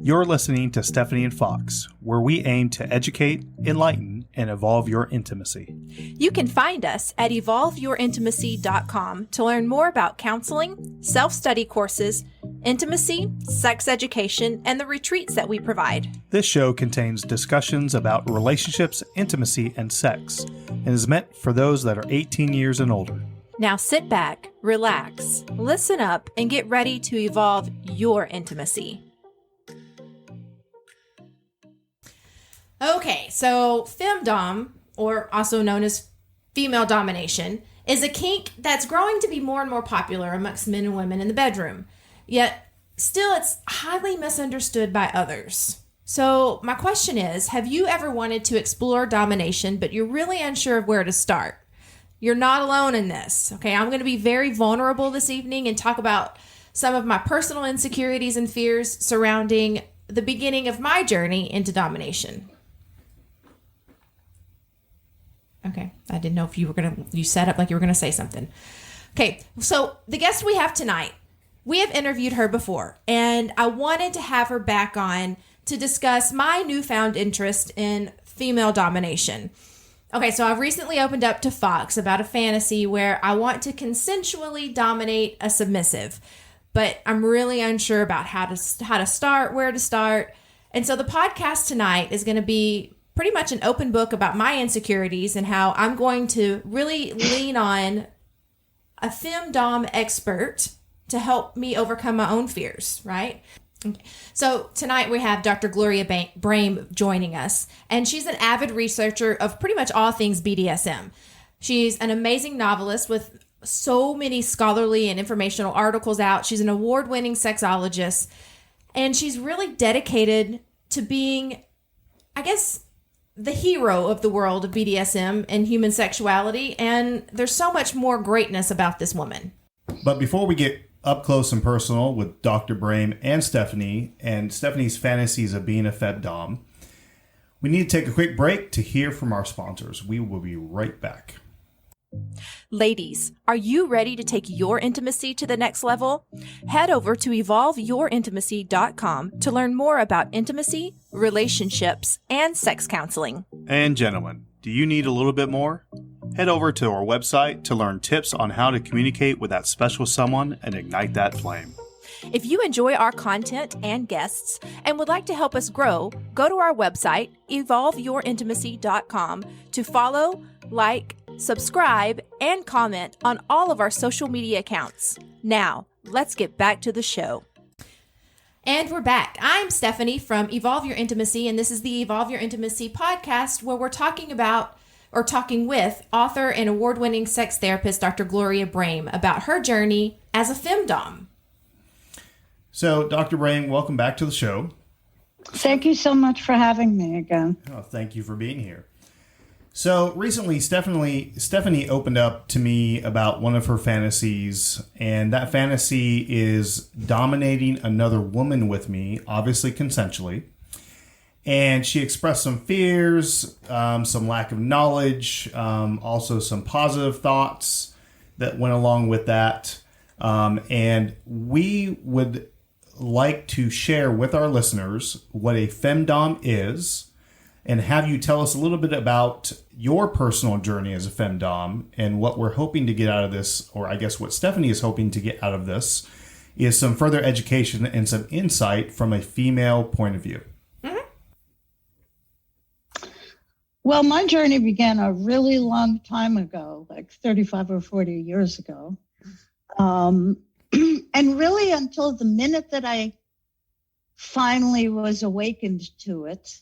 You're listening to Stephanie and Fox, where we aim to educate, enlighten, and evolve your intimacy. You can find us at evolveyourintimacy.com to learn more about counseling, self-study courses, intimacy, sex education, and the retreats that we provide. This show contains discussions about relationships, intimacy, and sex, and is meant for those that are 18 years and older. Now sit back, relax, listen up, and get ready to evolve your intimacy. Okay, so Femme Domme, or also known as female domination, is a kink that's growing to be more and more popular amongst men and women in the bedroom. Yet, still it's highly misunderstood by others. So my question is, have you ever wanted to explore domination, but you're really unsure of where to start? You're not alone in this. Okay, I'm going to be very vulnerable this evening and talk about some of my personal insecurities and fears surrounding the beginning of my journey into domination. Okay, I didn't know if you set up like you were going to say something. Okay, so the guest we have tonight, we have interviewed her before, and I wanted to have her back on to discuss my newfound interest in female domination. Okay, so I've recently opened up to Fox about a fantasy where I want to consensually dominate a submissive, but I'm really unsure about how to start, where to start. And so the podcast tonight is going to be pretty much an open book about my insecurities and how I'm going to really lean on a Femme Domme expert to help me overcome my own fears, right? Okay. So tonight we have Dr. Gloria Brame joining us, and she's an avid researcher of pretty much all things BDSM. She's an amazing novelist with so many scholarly and informational articles out. She's an award-winning sexologist, and she's really dedicated to being, I guess, the hero of the world of BDSM and human sexuality, and there's so much more greatness about this woman. But before we get up close and personal with Dr. Brame and Stephanie's fantasies of being a Femme Domme, we need to take a quick break to hear from our sponsors. We will be right back. Ladies, are you ready to take your intimacy to the next level? Head over to evolveyourintimacy.com to learn more about intimacy, relationships, and sex counseling. And gentlemen, do you need a little bit more? Head over to our website to learn tips on how to communicate with that special someone and ignite that flame. If you enjoy our content and guests and would like to help us grow, go to our website, evolveyourintimacy.com, to follow, like, subscribe, and comment on all of our social media accounts. Now, let's get back to the show. And we're back. I'm Stephanie from Evolve Your Intimacy, and this is the Evolve Your Intimacy podcast, where we're talking with author and award-winning sex therapist Dr. Gloria Brame about her journey as a Femme Domme. So, Dr. Brame, welcome back to the show. Thank you so much for having me again. Oh, thank you for being here. So recently, Stephanie opened up to me about one of her fantasies, and that fantasy is dominating another woman with me, obviously consensually. And she expressed some fears, some lack of knowledge, also some positive thoughts that went along with that. And we would like to share with our listeners what a Femme Domme is, and have you tell us a little bit about your personal journey as a Femme Domme and what we're hoping to get out of this, or I guess what Stephanie is hoping to get out of this, is some further education and some insight from a female point of view. Mm-hmm. Well, my journey began a really long time ago, like 35 or 40 years ago. And really until the minute that I finally was awakened to it,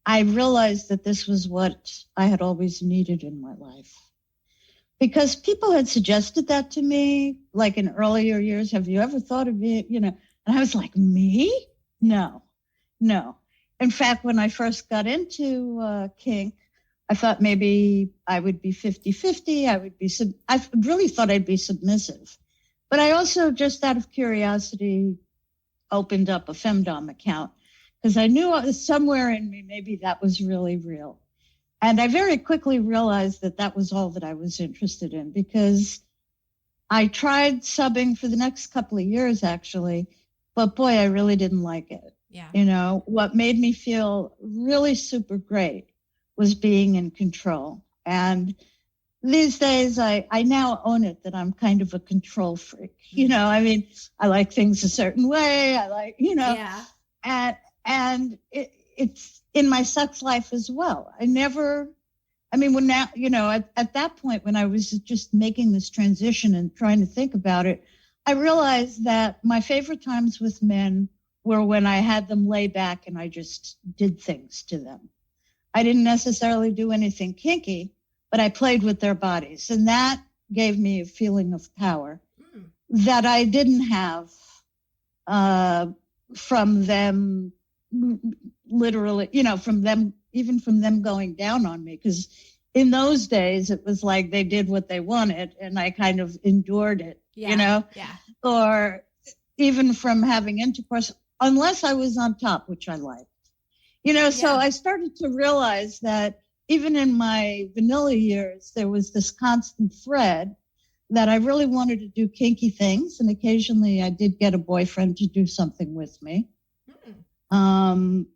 I realized that this was what I had always needed in my life. Because people had suggested that to me, like in earlier years, have you ever thought of it, And I was like, me? No. In fact, when I first got into kink, I thought maybe I would be 50-50. I really thought I'd be submissive. But I also, just out of curiosity, opened up a Femme Domme account, because I knew somewhere in me, maybe that was really real. And I very quickly realized that that was all that I was interested in, because I tried subbing for the next couple of years, actually, but boy, I really didn't like it. Yeah. You know, what made me feel really super great was being in control. And these days, I now own it that I'm kind of a control freak. You know, I mean, I like things a certain way. I like, you know, yeah. and it's in my sex life as well. When now, you know, at that point when I was just making this transition and trying to think about it, I realized that my favorite times with men were when I had them lay back and I just did things to them. I didn't necessarily do anything kinky, but I played with their bodies. And that gave me a feeling of power that I didn't have from them, literally, you know, from them, even from them going down on me. Because in those days, it was like they did what they wanted and I kind of endured it, you know? Yeah. Or even from having intercourse, unless I was on top, which I liked. You know, so I started to realize that even in my vanilla years, there was this constant thread that I really wanted to do kinky things. And occasionally I did get a boyfriend to do something with me. You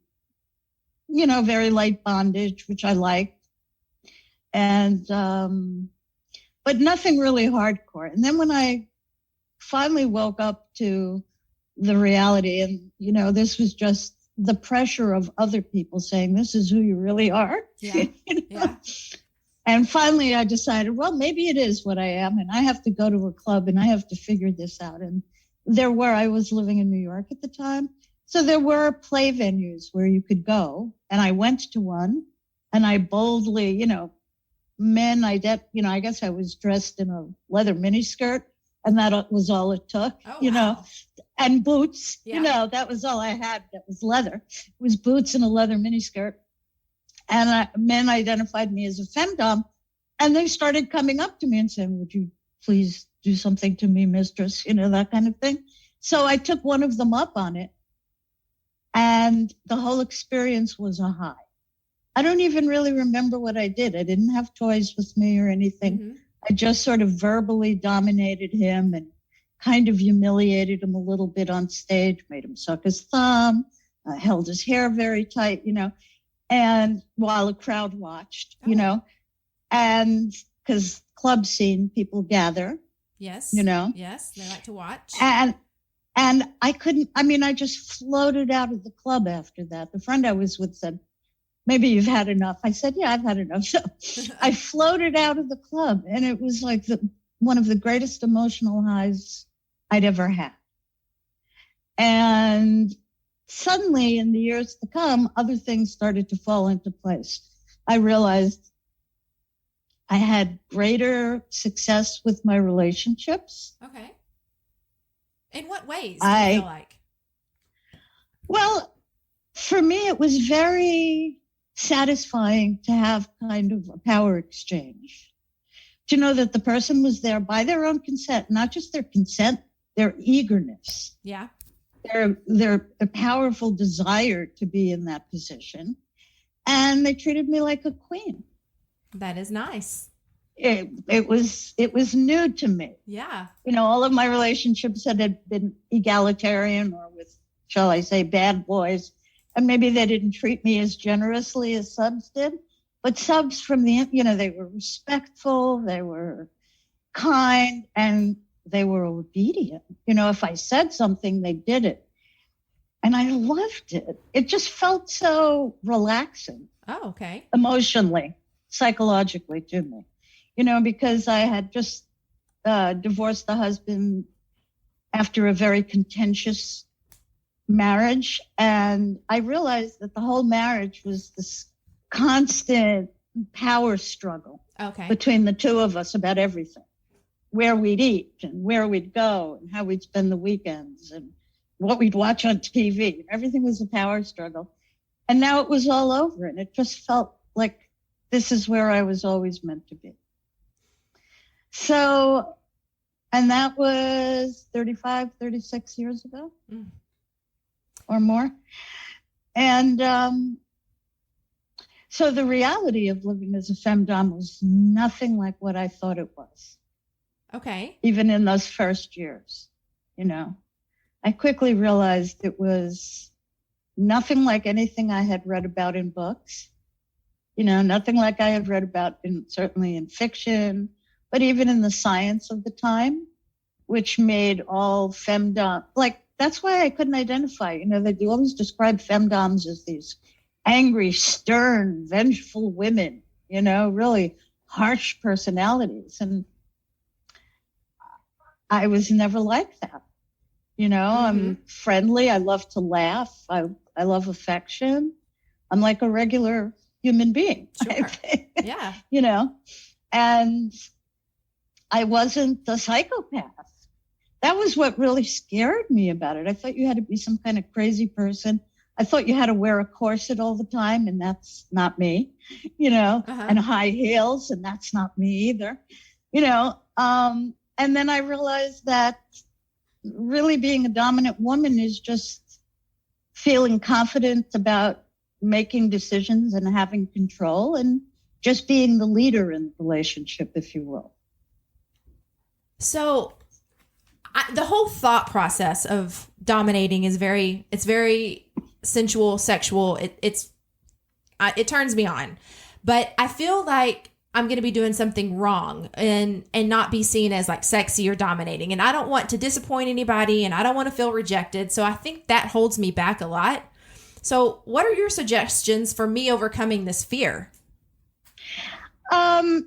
know, very light bondage, which I liked. And, but nothing really hardcore. And then when I finally woke up to the reality, and, you know, this was just the pressure of other people saying, this is who you really are. Yeah. You know? Yeah. And finally I decided, well, maybe it is what I am. And I have to go to a club and I have to figure this out. And I was living in New York at the time. So there were play venues where you could go. And I went to one and I boldly, you know, I guess I was dressed in a leather miniskirt and that was all it took, you know. And boots, you know, that was all I had. That was leather. It was boots and a leather miniskirt. And men identified me as a femme domme. And they started coming up to me and saying, would you please do something to me, mistress? You know, that kind of thing. So I took one of them up on it. And the whole experience was a high. I don't even really remember what I did. I didn't have toys with me or anything. I just sort of verbally dominated him and kind of humiliated him a little bit on stage, made him suck his thumb, held his hair very tight, you know, and while a crowd watched, you know, and because club scene, people gather. Yes. You know. Yes, they like to watch. And I just floated out of the club after that. The friend I was with said, maybe you've had enough. I said, yeah, I've had enough. So I floated out of the club and it was like one of the greatest emotional highs I'd ever had. And suddenly in the years to come, other things started to fall into place. I realized I had greater success with my relationships. Okay. In what ways do you feel like? Well, for me, it was very satisfying to have kind of a power exchange. To know that the person was there by their own consent, not just their consent, their eagerness. Yeah. Their powerful desire to be in that position. And they treated me like a queen. That is nice. It was new to me. Yeah. You know, all of my relationships had been egalitarian or with, shall I say, bad boys. And maybe they didn't treat me as generously as subs did. But subs from they were respectful, they were kind, and they were obedient. You know, if I said something, they did it. And I loved it. It just felt so relaxing. Oh, okay. Emotionally, psychologically to me. You know, because I had just divorced the husband after a very contentious marriage. And I realized that the whole marriage was this constant power struggle between the two of us about everything. Where we'd eat and where we'd go and how we'd spend the weekends and what we'd watch on TV. Everything was a power struggle. And now it was all over. And it just felt like this is where I was always meant to be. So, and that was 35, 36 years ago or more. And so the reality of living as a femme domme was nothing like what I thought it was. Okay. Even in those first years, you know, I quickly realized it was nothing like anything I had read about in books. Nothing like I had read about certainly in fiction, but even in the science of the time, which made all Femme Domme, that's why I couldn't identify. They always describe Femme Dommes as these angry, stern, vengeful women, really harsh personalities. And I was never like that. I'm friendly. I love to laugh. I love affection. I'm like a regular human being. Sure. Yeah. And I wasn't a psychopath. That was what really scared me about it. I thought you had to be some kind of crazy person. I thought you had to wear a corset all the time, and that's not me, and high heels, and that's not me either, and then I realized that really being a dominant woman is just feeling confident about making decisions and having control and just being the leader in the relationship, if you will. So the whole thought process of dominating is very sensual, sexual. It turns me on, but I feel like I'm going to be doing something wrong and not be seen as like sexy or dominating. And I don't want to disappoint anybody, and I don't want to feel rejected. So I think that holds me back a lot. So what are your suggestions for me overcoming this fear? Well,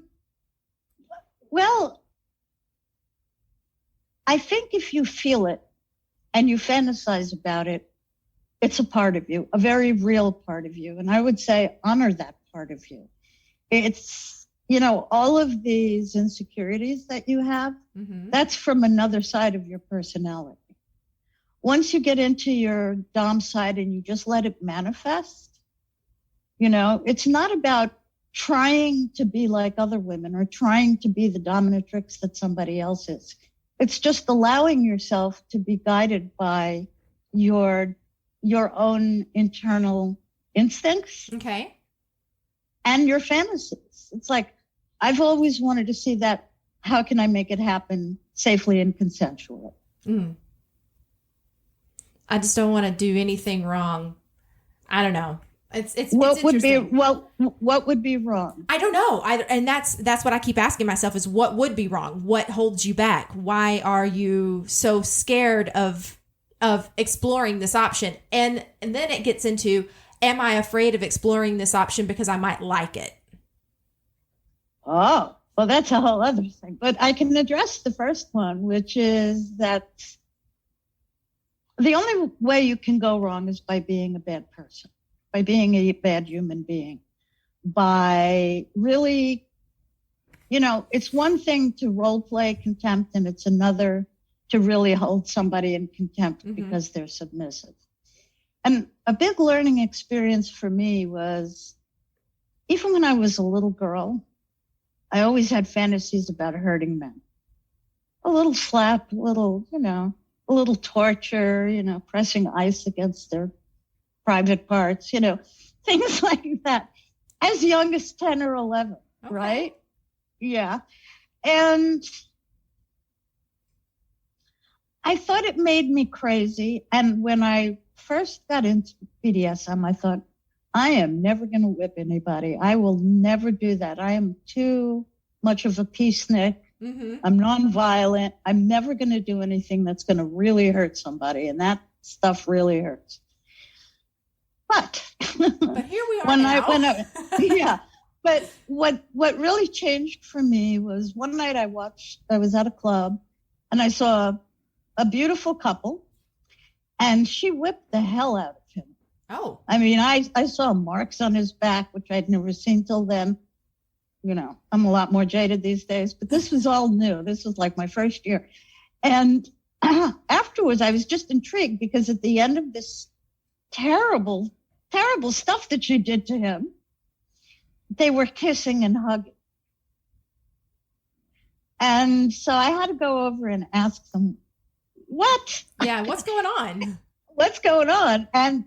I think if you feel it and you fantasize about it, it's a part of you, a very real part of you. And I would say honor that part of you. It's, all of these insecurities that you have, that's from another side of your personality. Once you get into your Dom side and you just let it manifest, it's not about trying to be like other women or trying to be the dominatrix that somebody else is. It's just allowing yourself to be guided by your own internal instincts. Okay. And your fantasies. It's like, I've always wanted to see that. How can I make it happen safely and consensually? I just don't want to do anything wrong. I don't know. What would be wrong? I don't know. And that's what I keep asking myself is what would be wrong? What holds you back? Why are you so scared of exploring this option? And then it gets into, am I afraid of exploring this option because I might like it? Oh, well, that's a whole other thing. But I can address the first one, which is that the only way you can go wrong is by being a bad person, by being a bad human being, by really, it's one thing to role play contempt, and it's another to really hold somebody in contempt because they're submissive. And a big learning experience for me was, even when I was a little girl, I always had fantasies about hurting men. A little slap, a little torture, pressing ice against their private parts, things like that. As young as 10 or 11, okay. Right? Yeah. And I thought it made me crazy. And when I first got into BDSM, I thought, I am never going to whip anybody. I will never do that. I am too much of a peacenik. I'm nonviolent. I'm never going to do anything that's going to really hurt somebody. And that stuff really hurts. But here we are now. Yeah. But what really changed for me was one night I was at a club and I saw a beautiful couple and she whipped the hell out of him. Oh. I mean, I saw marks on his back, which I'd never seen till then. I'm a lot more jaded these days, but this was all new. This was like my first year. And afterwards, I was just intrigued because at the end of this terrible, terrible stuff that she did to him, they were kissing and hugging. And so I had to go over and ask them, what? Yeah, what's going on? What's going on? And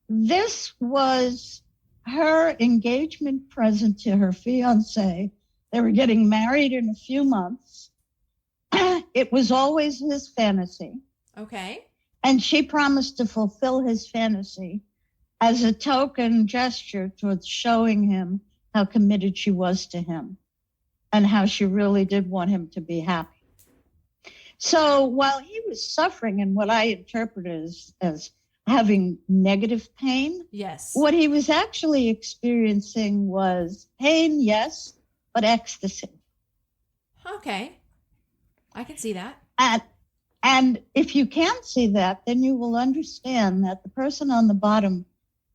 this was her engagement present to her fiance. They were getting married in a few months. It was always his fantasy. Okay. And she promised to fulfill his fantasy as a token gesture towards showing him how committed she was to him and how she really did want him to be happy. So while he was suffering in what I interpret as having negative pain, yes, what he was actually experiencing was pain, yes, but ecstasy. Okay. I can see that. And if you can't see that, then you will understand that the person on the bottom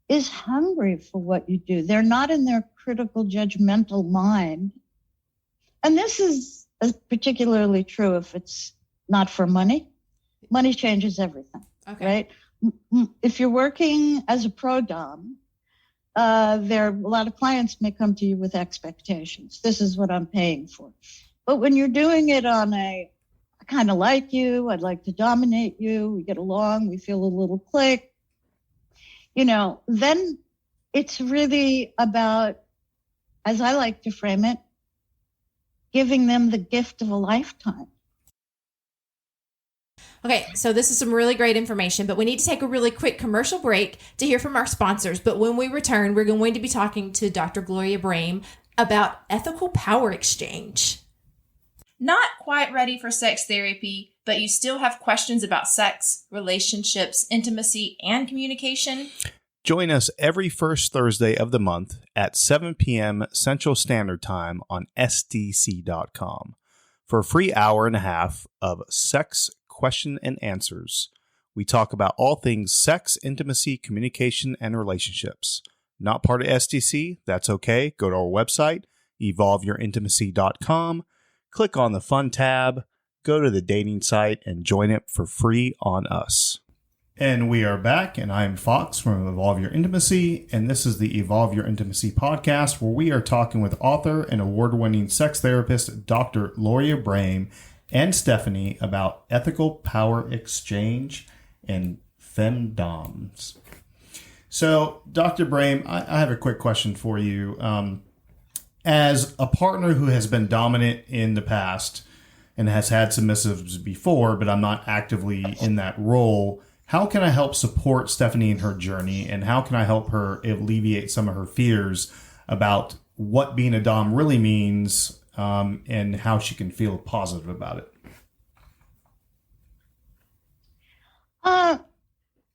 is hungry for what you do. They're not in their critical, judgmental mind. And this is particularly true if it's not for money. Money changes everything, right? If you're working as a pro dom, there are a lot of clients may come to you with expectations. This is what I'm paying for. But when you're doing it on I kind of like you, I'd like to dominate you, we get along, we feel a little click, then it's really about, as I like to frame it, giving them the gift of a lifetime. Okay, so this is some really great information, but we need to take a really quick commercial break to hear from our sponsors. But when we return, we're going to be talking to Dr. Gloria Brame about ethical power exchange. Not quite ready for sex therapy, but you still have questions about sex, relationships, intimacy, and communication? Join us every first Thursday of the month at 7 p.m. Central Standard Time on SDC.com for a free hour and a half of sex question and answers. We talk about all things sex, intimacy, communication, and relationships. Not part of SDC? That's okay. Go to our website, evolveyourintimacy.com, click on the fun tab, go to the dating site, and join it for free on us. And we are back, and I'm Fox from Evolve Your Intimacy, and this is the Evolve Your Intimacy podcast, where we are talking with author and award-winning sex therapist Dr. Gloria Brame and Stephanie about ethical power exchange and Femme Dommes. So, Dr. Brame, I have a quick question for you. As a partner who has been dominant in the past and has had submissives before, but I'm not actively in that role, how can I help support Stephanie in her journey, and how can I help her alleviate some of her fears about what being a dom really means, and how she can feel positive about it? I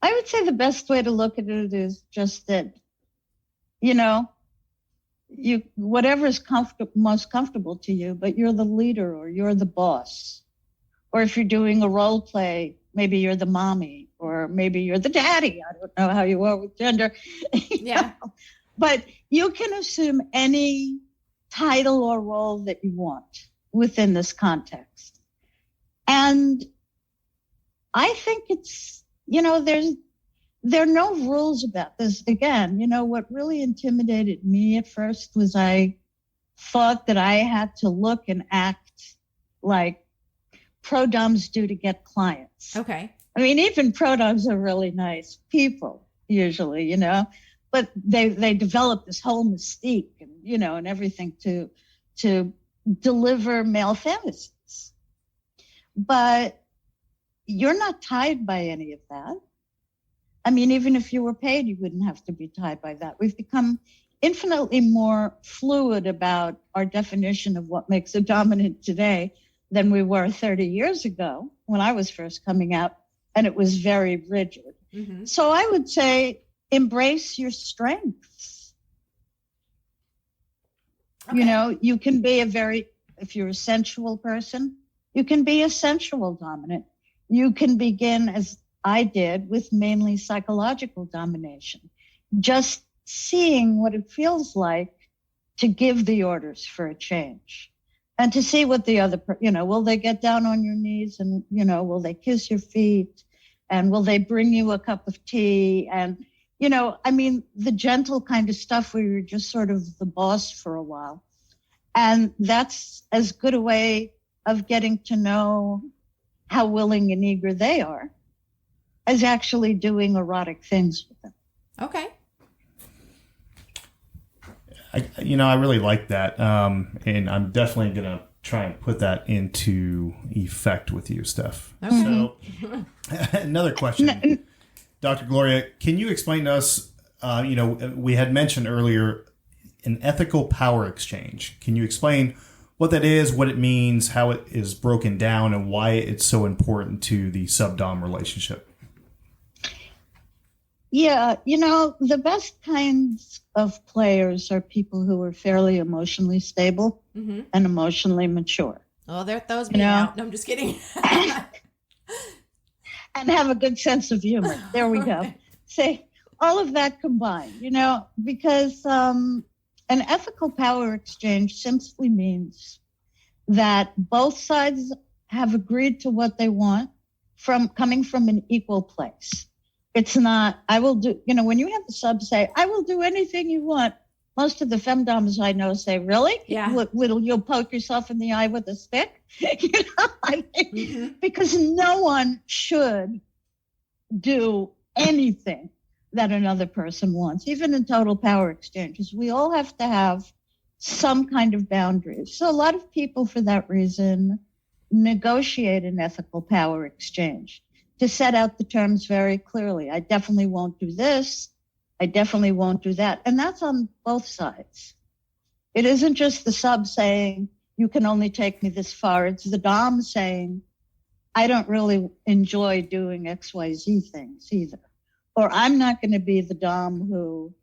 would say the best way to look at it is just that, whatever is most comfortable to you, but you're the leader or you're the boss. Or if you're doing a role play, maybe you're the mommy or maybe you're the daddy. I don't know how you are with gender. Yeah. But you can assume any title or role that you want within this context. And I think it's, there are no rules about this. Again, what really intimidated me at first was I thought that I had to look and act like pro-doms do to get clients. Okay. I mean, even pro-doms are really nice people, usually, but they develop this whole mystique and, and everything to deliver male fantasies. But you're not tied by any of that. I mean, even if you were paid, you wouldn't have to be tied by that. We've become infinitely more fluid about our definition of what makes a dominant today than we were 30 years ago when I was first coming out, and it was very rigid. Mm-hmm. So I would say embrace your strengths. Okay. You can be if you're a sensual person, you can be a sensual dominant. You can begin, as I did, with mainly psychological domination, just seeing what it feels like to give the orders for a change and to see what the other, will they get down on your knees and, will they kiss your feet and will they bring you a cup of tea? And, the gentle kind of stuff where you're just sort of the boss for a while. And that's as good a way of getting to know how willing and eager they are as actually doing erotic things with them. Okay. I really like that. And I'm definitely going to try and put that into effect with you, Steph. Okay. So, another question, Dr. Gloria, can you explain to us? We had mentioned earlier an ethical power exchange. Can you explain what that is, what it means, how it is broken down, and why it's so important to the sub-dom relationship? Yeah, the best kinds of players are people who are fairly emotionally stable and emotionally mature. Oh, there throws me out. No, I'm just kidding. And have a good sense of humor. There we go. Say all of that combined, because an ethical power exchange simply means that both sides have agreed to what they want coming from an equal place. It's not, I will do, when you have the sub say, I will do anything you want. Most of the Femme Dommes I know say, really? Yeah. You'll poke yourself in the eye with a stick? Because no one should do anything that another person wants, even in total power exchanges. We all have to have some kind of boundaries. So a lot of people, for that reason, negotiate an ethical power exchange to set out the terms very clearly. I definitely won't do this. I definitely won't do that. And that's on both sides. It isn't just the sub saying, you can only take me this far. It's the dom saying, I don't really enjoy doing XYZ things either. Or I'm not going to be the dom who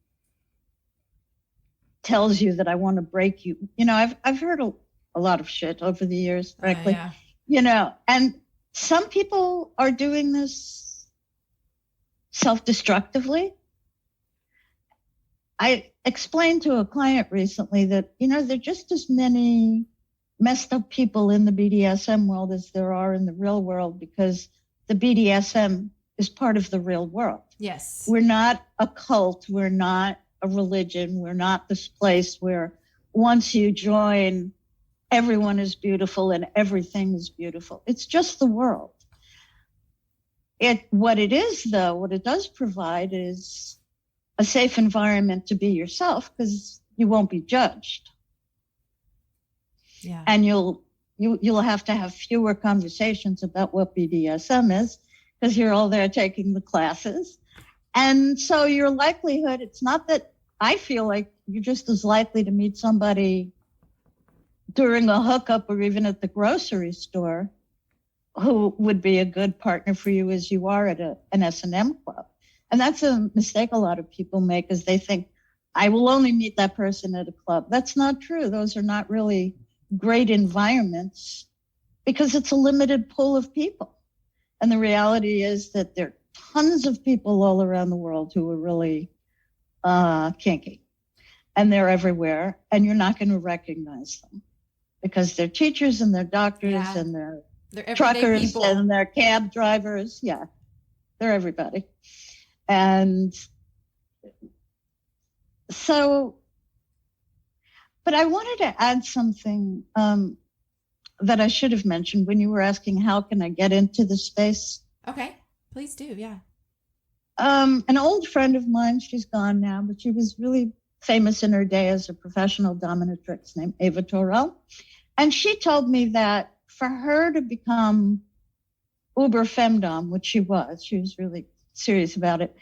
tells you that I want to break you. I've heard a lot of shit over the years, frankly. And some people are doing this self-destructively. I explained to a client recently that, there are just as many messed up people in the BDSM world as there are in the real world, because the BDSM is part of the real world. Yes. We're not a cult. We're not a religion. We're not this place where once you join, everyone is beautiful and everything is beautiful. It's just the world. What it is, though, what it does provide is a safe environment to be yourself, because you won't be judged. Yeah. And you'll have to have fewer conversations about what BDSM is, because you're all there taking the classes. And so your likelihood, it's not that I feel like you're just as likely to meet somebody during a hookup or even at the grocery store who would be a good partner for you as you are at an S&M club. And that's a mistake a lot of people make, is they think, I will only meet that person at a club. That's not true. Those are not really great environments, because it's a limited pool of people. And the reality is that there are tons of people all around the world who are really kinky. And they're everywhere, and you're not going to recognize them, because they're teachers and they're doctors and they're truckers people. And they're cab drivers. Yeah, they're everybody. And so, but I wanted to add something that I should have mentioned when you were asking, how can I get into the space? Okay, please do, yeah. An old friend of mine, she's gone now, but she was really famous in her day as a professional dominatrix, named Ava Torell. And she told me that for her to become uber femdom, which she was really serious about it,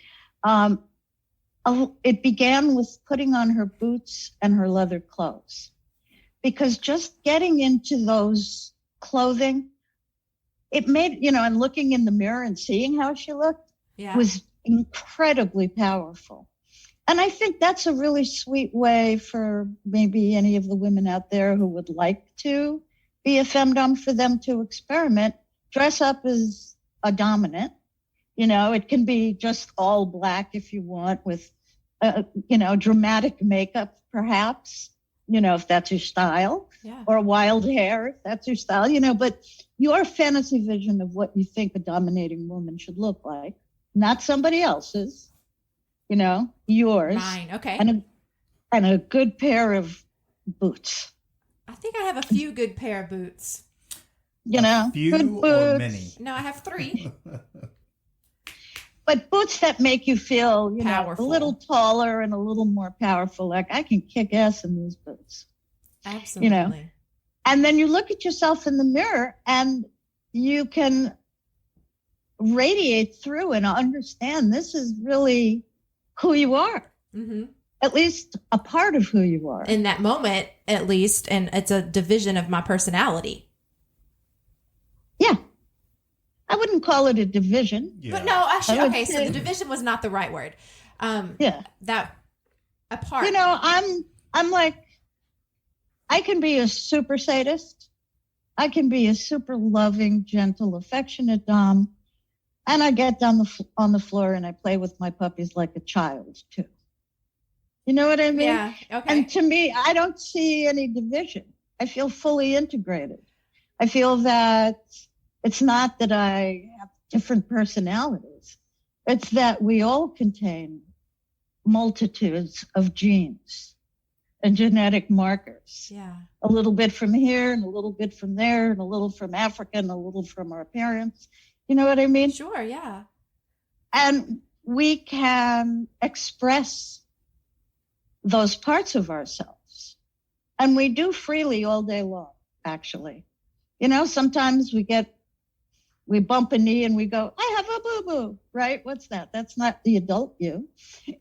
it began with putting on her boots and her leather clothes. Because just getting into those clothing, it made, and looking in the mirror and seeing how she looked was incredibly powerful. And I think that's a really sweet way for maybe any of the women out there who would like to be a femdom, for them to experiment, dress up as a dominant. It can be just all black if you want, with, dramatic makeup, perhaps, if that's your style, or wild hair, if that's your style, but your fantasy vision of what you think a dominating woman should look like, not somebody else's, yours. Mine, okay. And a good pair of boots. I think I have a few good pair of boots. A few good boots. or many? No, I have 3. But boots that make you feel, a Powerful. little taller and a little more powerful. Like, I can kick ass in these boots. Absolutely. And then you look at yourself in the mirror and you can radiate through and understand this is really who you are. Mm-hmm. At least a part of who you are. In that moment, at least, and it's a division of my personality. Yeah. I wouldn't call it a division. Yeah. But no, actually, okay, so say- the division was not the right word. Yeah. That a part. You know, I'm like, I can be a super sadist. I can be a super loving, gentle, affectionate dom. And I get down on the floor and I play with my puppies like a child too. You know what I mean? Yeah, okay. And to me, I don't see any division. I feel fully integrated. I feel that it's not that I have different personalities. It's that we all contain multitudes of genes and genetic markers. Yeah. A little bit from here and a little bit from there and a little from Africa and a little from our parents. You know what I mean? Sure, yeah. And we can express those parts of ourselves. And we do freely all day long, actually. You know, sometimes we bump a knee and we go, I have a boo-boo, right? What's that? That's not the adult you,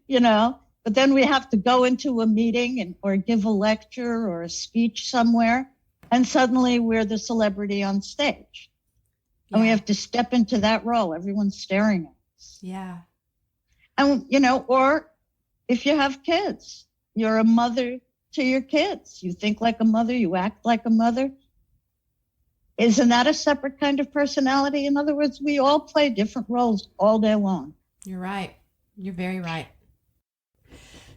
you know? But then we have to go into a meeting or give a lecture or a speech somewhere, and suddenly we're the celebrity on stage. And we Yeah. have to step into that role. Everyone's staring at us. Yeah. And, you know, or if you have kids, you're a mother to your kids. You think like a mother, you act like a mother. Isn't that a separate kind of personality? In other words, we all play different roles all day long. You're right. You're very right.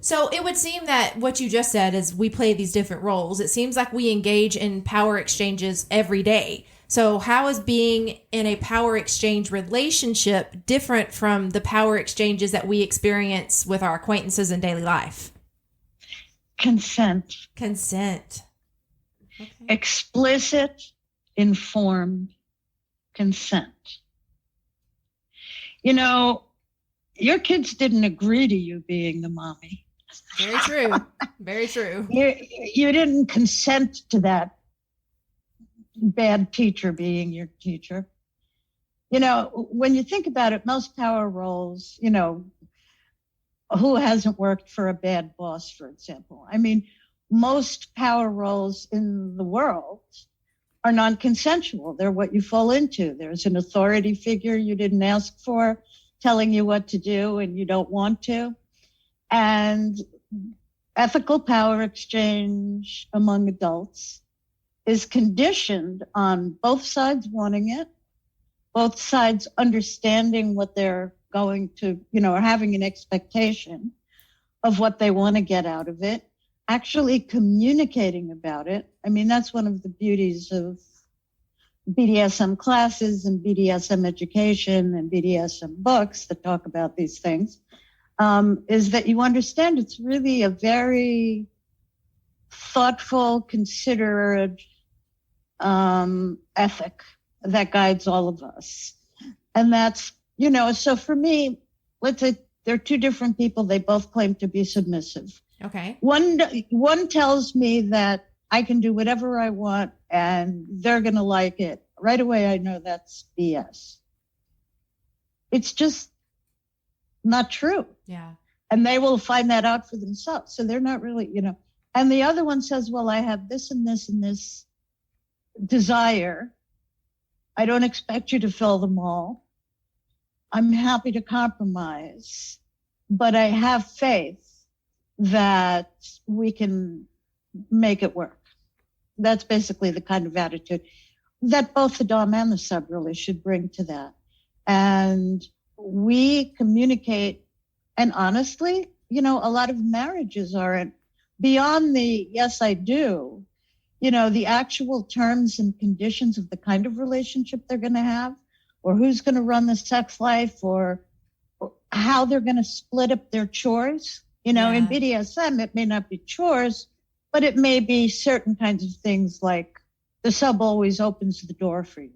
So it would seem that what you just said is we play these different roles. It seems like we engage in power exchanges every day. So how is being in a power exchange relationship different from the power exchanges that we experience with our acquaintances in daily life? Consent. Consent. Okay. Explicit, informed consent. You know, your kids didn't agree to you being the mommy. Very true. Very true. You didn't consent to that bad teacher being your teacher. You know, when you think about it, most power roles, you know, who hasn't worked for a bad boss, for example? I mean, most power roles in the world are non-consensual. They're what you fall into. There's an authority figure you didn't ask for telling you what to do and you don't want to. And ethical power exchange among adults is conditioned on both sides wanting it, both sides understanding what they're going to, you know, or having an expectation of what they want to get out of it, actually communicating about it. I mean, that's one of the beauties of BDSM classes and BDSM education and BDSM books that talk about these things, is that you understand it's really a very thoughtful, considerate ethic that guides all of us. And that's, you know, so for me, let's say there are two different people. They both claim to be submissive. Okay. One tells me that I can do whatever I want and they're going to like it. Right away, I know that's BS. It's just not true. Yeah. And they will find that out for themselves. So they're not really, you know. And the other one says, well, I have this and this and this desire. I don't expect you to fill them all. I'm happy to compromise, but I have faith that we can make it work. That's basically the kind of attitude that both the Dom and the sub really should bring to that. And we communicate, and honestly, you know, a lot of marriages aren't beyond the yes, I do, you know, the actual terms and conditions of the kind of relationship they're going to have, or who's going to run the sex life, or how they're going to split up their chores. You know, in BDSM, it may not be chores, but it may be certain kinds of things like the sub always opens the door for you,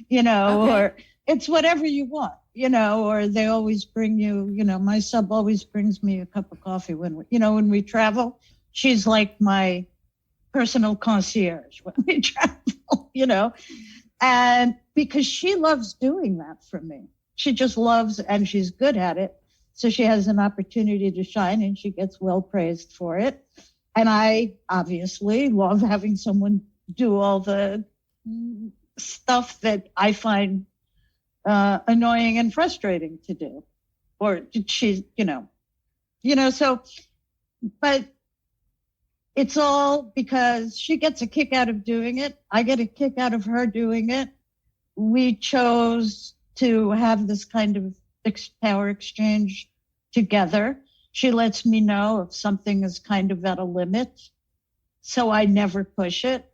you know, Okay. or it's whatever you want, you know, or they always bring you, you know, my sub always brings me a cup of coffee when we travel. She's like my personal concierge when we travel, and because she loves doing that for me. She just loves, and she's good at it. So she has an opportunity to shine, and she gets well praised for it. And I obviously love having someone do all the stuff that I find annoying and frustrating to do. Or she's, so, but it's all because she gets a kick out of doing it. I get a kick out of her doing it. We chose to have this kind of power exchange together. She lets me know if something is kind of at a limit, so I never push it.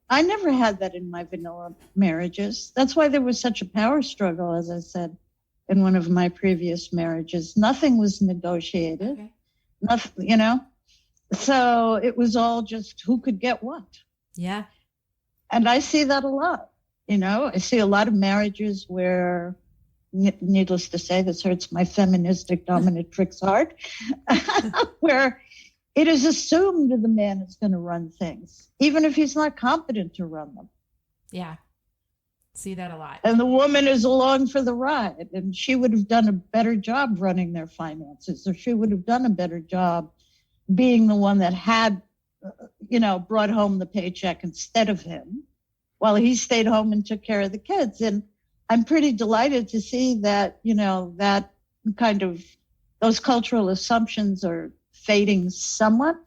I never had that in my vanilla marriages. That's why there was such a power struggle, as I said, in one of my previous marriages. Nothing was negotiated. Okay. Nothing, So it was all just who could get what. Yeah. And I see that a lot. I see a lot of marriages where, needless to say, this hurts my feministic dominatrix heart, where it is assumed the man is going to run things, even if he's not competent to run them. Yeah. See that a lot. And the woman is along for the ride, and she would have done a better job running their finances, or she would have done a better job being the one that had, brought home the paycheck instead of him, while he stayed home and took care of the kids. And I'm pretty delighted to see that, that kind of, those cultural assumptions are fading somewhat.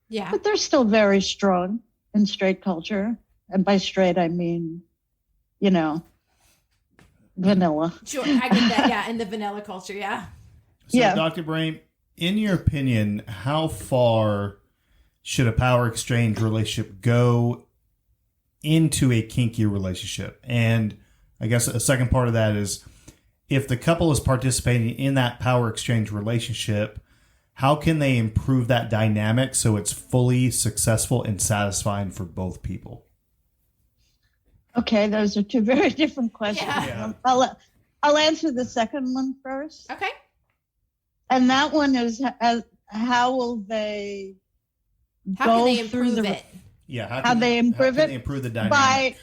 Yeah. But they're still very strong in straight culture. And by straight, I mean, vanilla. Sure, I get that. Yeah, in the vanilla culture, yeah. So, Yeah. Dr. Brame, in your opinion, how far should a power exchange relationship go into a kinky relationship? And I guess a second part of that is, if the couple is participating in that power exchange relationship, how can they improve that dynamic so it's fully successful and satisfying for both people? Okay, those are two very different questions. Yeah. I'll answer the second one first. Okay. And that one is how will they How go can they through improve the it? Yeah, how they improve how can it? they improve the dynamic? By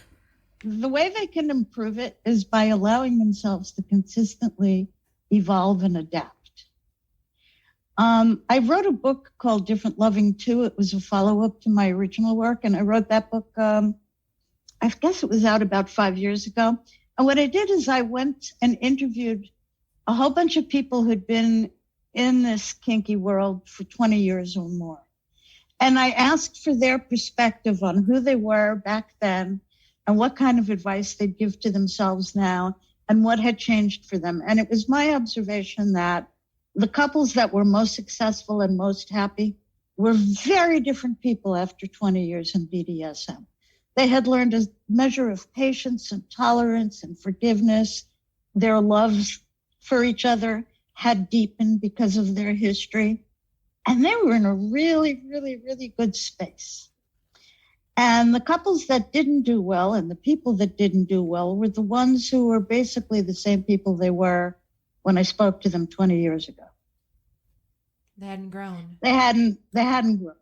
the way they can improve it is by allowing themselves to consistently evolve and adapt. I wrote a book called Different Loving 2. It was a follow-up to my original work, and I wrote that book, I guess it was out about 5 years ago. And what I did is I went and interviewed a whole bunch of people who'd been in this kinky world for 20 years or more. And I asked for their perspective on who they were back then and what kind of advice they'd give to themselves now and what had changed for them. And it was my observation that the couples that were most successful and most happy were very different people after 20 years in BDSM. They had learned a measure of patience and tolerance and forgiveness. Their loves for each other had deepened because of their history. And they were in a really, really, really good space. And the couples that didn't do well and the people that didn't do well were the ones who were basically the same people they were when I spoke to them 20 years ago. They hadn't grown. They hadn't grown.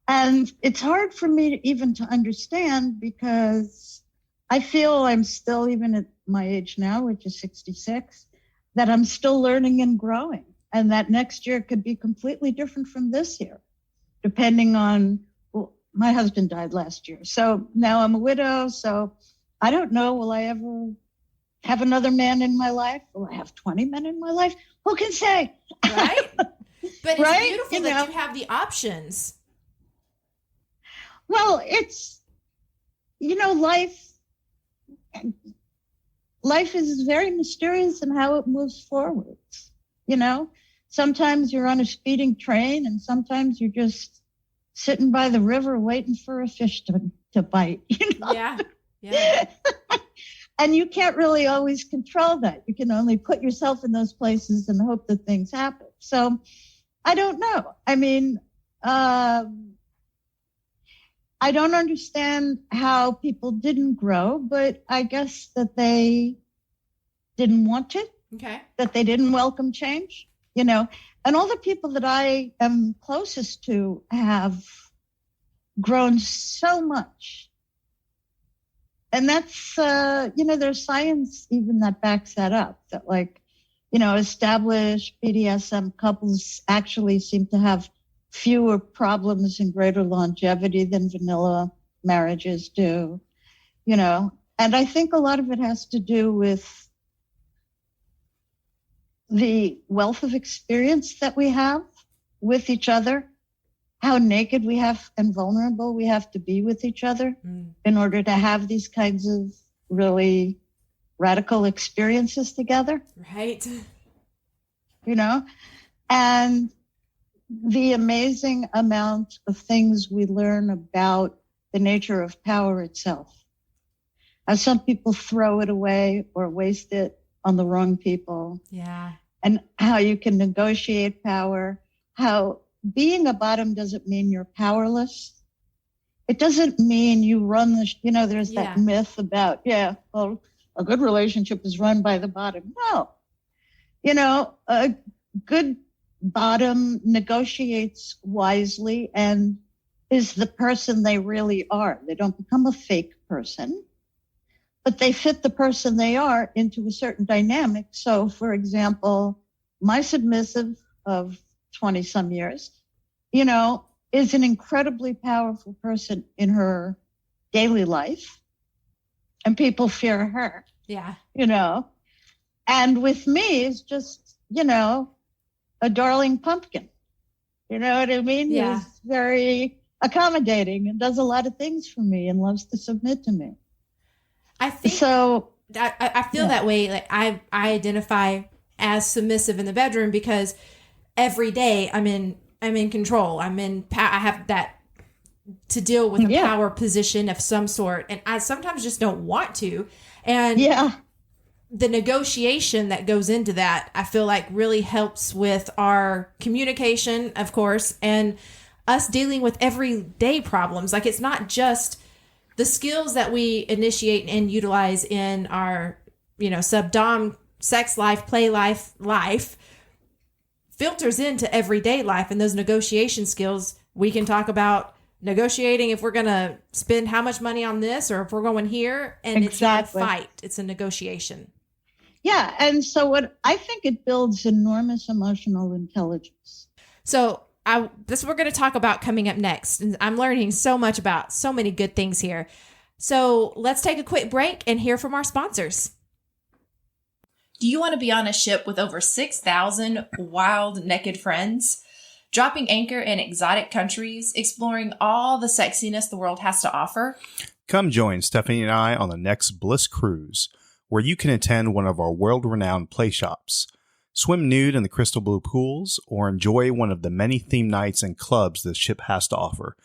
And it's hard for me even to understand because I feel I'm still, even at my age now, which is 66, that I'm still learning and growing. And that next year could be completely different from this year, depending on, well, my husband died last year. So now I'm a widow. So I don't know, will I ever have another man in my life? Will I have 20 men in my life? Who can say? Right? But it's Right? beautiful that you have the options. Well, it's, life is very mysterious in how it moves forwards. Sometimes you're on a speeding train and sometimes you're just sitting by the river waiting for a fish to bite. Yeah. Yeah. And you can't really always control that. You can only put yourself in those places and hope that things happen. So I don't know. I mean, I don't understand how people didn't grow, but I guess that they didn't want to, Okay. that they didn't welcome change, and all the people that I am closest to have grown so much. And that's, there's science even that backs that up, that like, established BDSM couples actually seem to have fewer problems and greater longevity than vanilla marriages do, and I think a lot of it has to do with the wealth of experience that we have with each other, how naked we have and vulnerable we have to be with each other in order to have these kinds of really radical experiences together. Right. And the amazing amount of things we learn about the nature of power itself. How some people throw it away or waste it on the wrong people. Yeah. And how you can negotiate power, how being a bottom doesn't mean you're powerless. It doesn't mean you run there's that myth about, a good relationship is run by the bottom. No. A good bottom negotiates wisely and is the person they really are. They don't become a fake person, but they fit the person they are into a certain dynamic. So, for example, my submissive of 20 some years, is an incredibly powerful person in her daily life, and people fear her. Yeah. And with me is just, a darling pumpkin. You know what I mean? Yeah. He's very accommodating and does a lot of things for me and loves to submit to me. I think so. I feel that way. Like I identify as submissive in the bedroom because every day I'm in control. I have that to deal with a power position of some sort, and I sometimes just don't want to. And the negotiation that goes into that, I feel like really helps with our communication, of course, and us dealing with everyday problems. Like it's not just the skills that we initiate and utilize in our, sub-dom sex life, play life filters into everyday life. And those negotiation skills, we can talk about negotiating if we're going to spend how much money on this or if we're going here. And It's not a fight. It's a negotiation. Yeah. And so what I think it builds enormous emotional intelligence. So this we're going to talk about coming up next. And I'm learning so much about so many good things here. So let's take a quick break and hear from our sponsors. Do you want to be on a ship with over 6,000 wild, naked friends? Dropping anchor in exotic countries, exploring all the sexiness the world has to offer? Come join Stephanie and I on the next Bliss Cruise, where you can attend one of our world-renowned play shops, swim nude in the crystal blue pools, or enjoy one of the many theme nights and clubs the ship has to offer.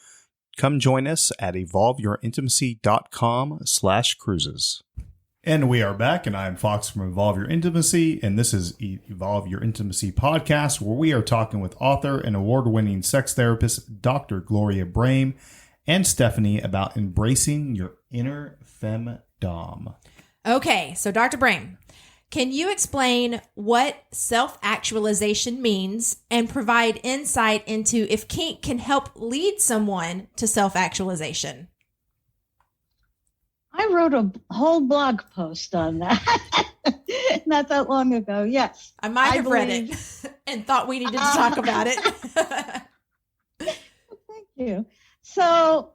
Come join us at evolveyourintimacy.com/cruises. And we are back, and I'm Fox from Evolve Your Intimacy, and this is Evolve Your Intimacy podcast, where we are talking with author and award-winning sex therapist Dr. Gloria Brame and Stephanie about embracing your inner Femme Domme. Okay, so Dr. Brame, can you explain what self-actualization means and provide insight into if kink can help lead someone to self-actualization? I wrote a whole blog post on that not that long ago. Yes. I might have read it and thought we needed to talk about it. Thank you. So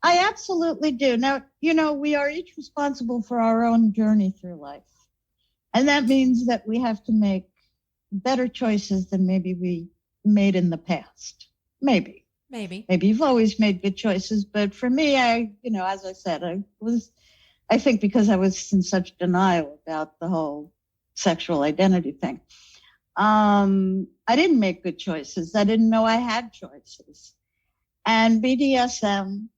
I absolutely do. Now, we are each responsible for our own journey through life. And that means that we have to make better choices than maybe we made in the past. Maybe you've always made good choices. But for me, as I said, I think because I was in such denial about the whole sexual identity thing, I didn't make good choices. I didn't know I had choices. And BDSM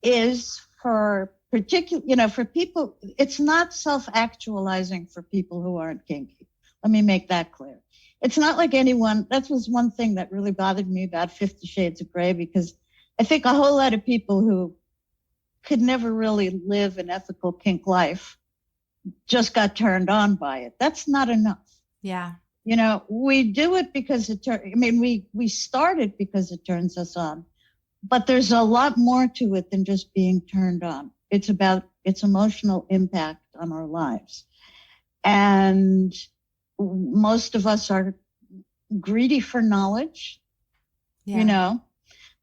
is for for people, it's not self-actualizing for people who aren't kinky. Let me make that clear. It's not like anyone, that was one thing that really bothered me about 50 Shades of Grey, because I think a whole lot of people who could never really live an ethical kink life just got turned on by it. That's not enough. Yeah. We do it because we start it because it turns us on, But there's a lot more to it than just being turned on. It's about its emotional impact on our lives. And most of us are greedy for knowledge, you know,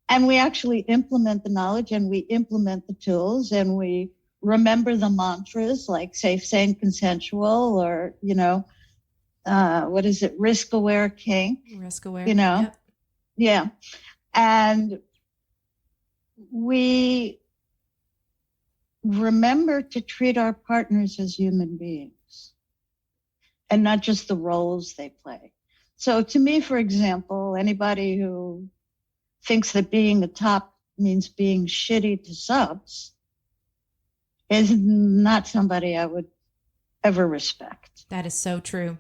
and we actually implement the knowledge and we implement the tools and we remember the mantras like safe, sane, consensual, or, you know, what is it? Risk aware king. Risk aware. You know? Yep. Yeah. And we remember to treat our partners as human beings and not just the roles they play. So to me, for example, anybody who thinks that being a top means being shitty to subs is not somebody I would ever respect. That is so true.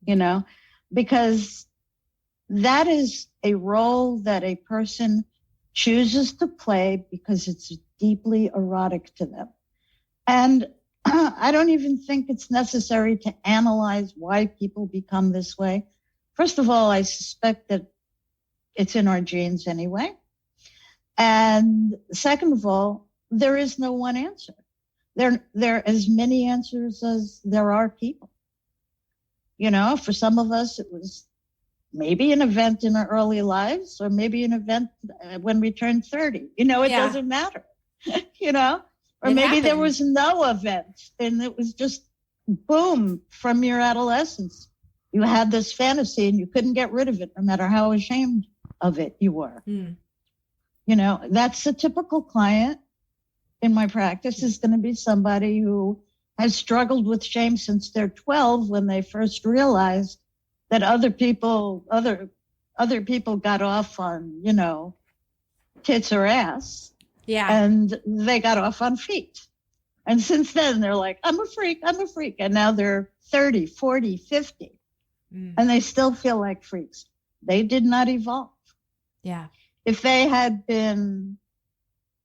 You know, because that is a role that a person chooses to play because it's deeply erotic to them. And I don't even think it's necessary to analyze why people become this way. First of all, I suspect that it's in our genes anyway. And second of all, there is no one answer. There are as many answers as there are people. You know, for some of us, it was maybe an event in our early lives or maybe an event when we turned 30. You know, it doesn't matter, you know, or maybe there was no event and it was just boom from your adolescence. You had this fantasy and you couldn't get rid of it no matter how ashamed of it you were. You know, that's a typical client in my practice is going to be somebody who has struggled with shame since they're 12 when they first realized that other people got off on, you know, tits or ass. Yeah. And they got off on feet. And since then they're like, I'm a freak. And now they're 30, 40, 50. And they still feel like freaks. They did not evolve. Yeah. If they had been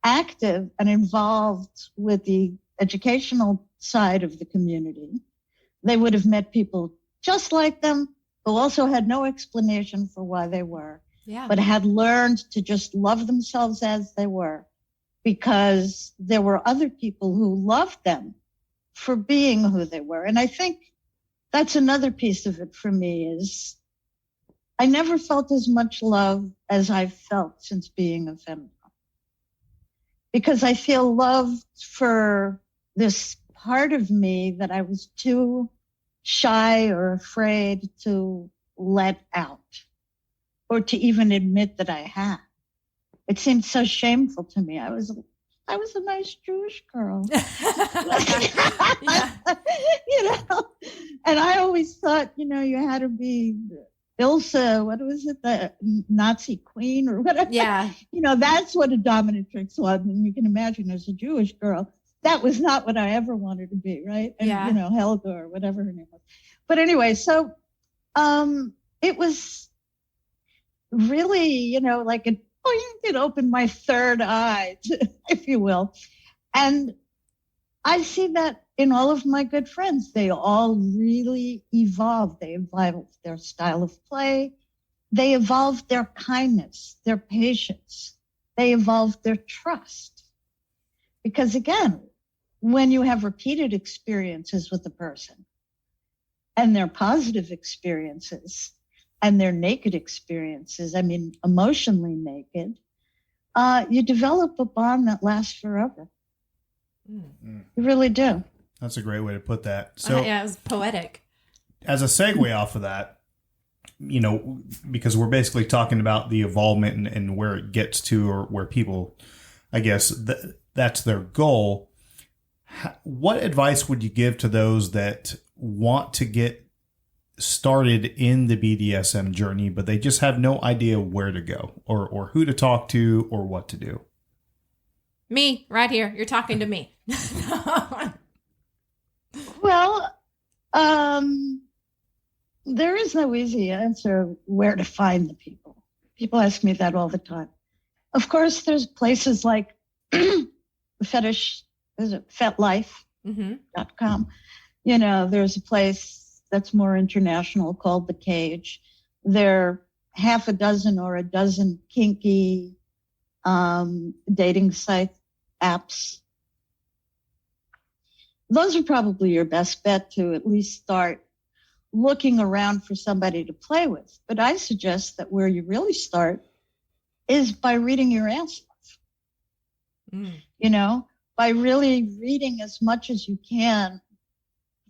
active and involved with the educational side of the community, they would have met people just like them who also had no explanation for why they were, but had learned to just love themselves as they were because there were other people who loved them for being who they were. And I think that's another piece of it for me is I never felt as much love as I've felt since being a Femme Domme. Because I feel love for this part of me that I was too shy or afraid to let out or to even admit that I had. It seemed so shameful to me. I was a nice Jewish girl. You know, and I always thought, you know, you had to be Ilsa, what was it, the Nazi queen or whatever? Yeah. You know, that's what a dominatrix was. And you can imagine as a Jewish girl, that was not what I ever wanted to be, right? And, you know, Helga or whatever her name was. But anyway, so it was really, you know, like it opened my third eye, if you will. And I see that in all of my good friends. They all really evolved. They evolved their style of play. They evolved their kindness, their patience. They evolved their trust. Because again, when you have repeated experiences with a person and their positive experiences and their naked experiences, I mean, emotionally naked, you develop a bond that lasts forever. You really do. That's a great way to put that. So it was poetic. As a segue off of that, you know, because we're basically talking about the evolvement and where it gets to, or where people, I guess, that's their goal. What advice would you give to those that want to get started in the BDSM journey, but they just have no idea where to go or who to talk to or what to do? Me, right here. You're talking to me. Well, there is no easy answer where to find the people. People ask me that all the time. Of course, there's places like FetLife.com. You know, there's a place that's more international called The Cage. There half a dozen or a dozen kinky dating site apps. Those are probably your best bet to at least start looking around for somebody to play with. But I suggest that where you really start is by reading your ass off. You know, by really reading as much as you can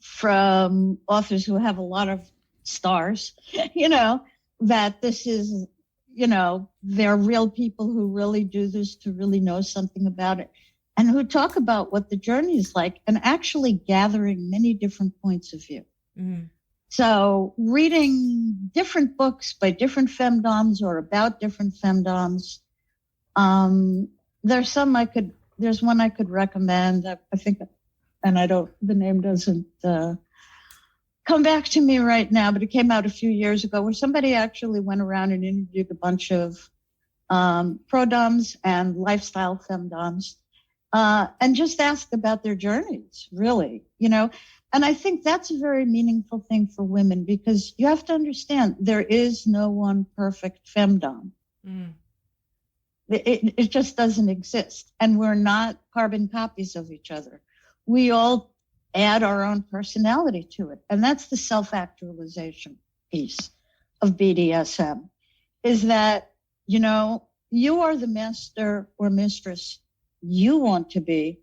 from authors who have a lot of stars, you know, that this is, you know, they're real people who really do this to really know something about it, and who talk about what the journey is like, and actually gathering many different points of view. So reading different books by different femme dommes or about different femme dommes. There's one I could recommend. I think, and the name doesn't come back to me right now, but it came out a few years ago, where somebody actually went around and interviewed a bunch of pro-doms and lifestyle femme dommes, and just asked about their journeys, really, you know. And I think that's a very meaningful thing for women, because you have to understand there is no one perfect femme dom. It just doesn't exist. And we're not carbon copies of each other. We all add our own personality to it. And that's the self-actualization piece of BDSM, is that, you know, you are the master or mistress you want to be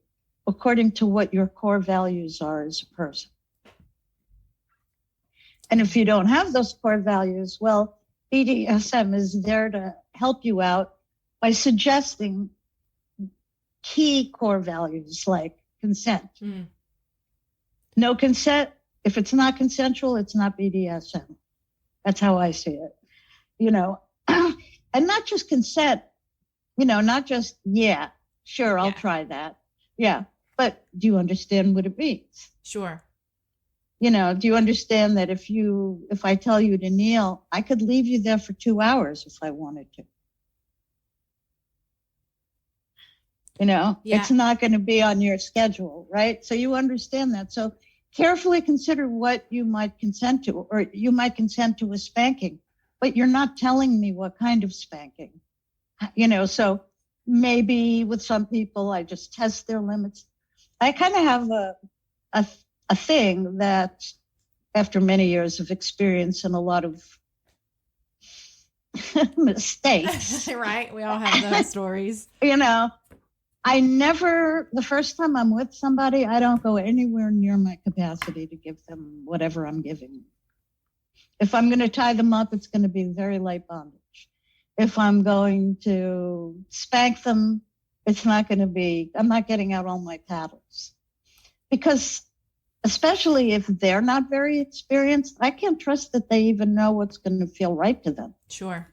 according to what your core values are as a person. And if you don't have those core values, well, BDSM is there to help you out by suggesting key core values like consent. No consent. If it's not consensual, it's not BDSM. That's how I see it, you know. And not just consent, you know, not just, yeah, sure, I'll try that. Yeah. But do you understand what it means? Sure. You know, do you understand that if I tell you to kneel, I could leave you there for 2 hours if I wanted to? You know, it's not going to be on your schedule, right? So you understand that. So carefully consider what you might consent to, or you might consent to a spanking, but you're not telling me what kind of spanking, you know. So maybe with some people, I just test their limits. I kind of have a thing that, after many years of experience and a lot of mistakes, right? We all have those stories. You know, the first time I'm with somebody, I don't go anywhere near my capacity to give them whatever I'm giving them. If I'm going to tie them up, it's going to be very light bondage. If I'm going to spank them, it's not going to be, I'm not getting out all my paddles. Because especially if they're not very experienced, I can't trust that they even know what's going to feel right to them. Sure.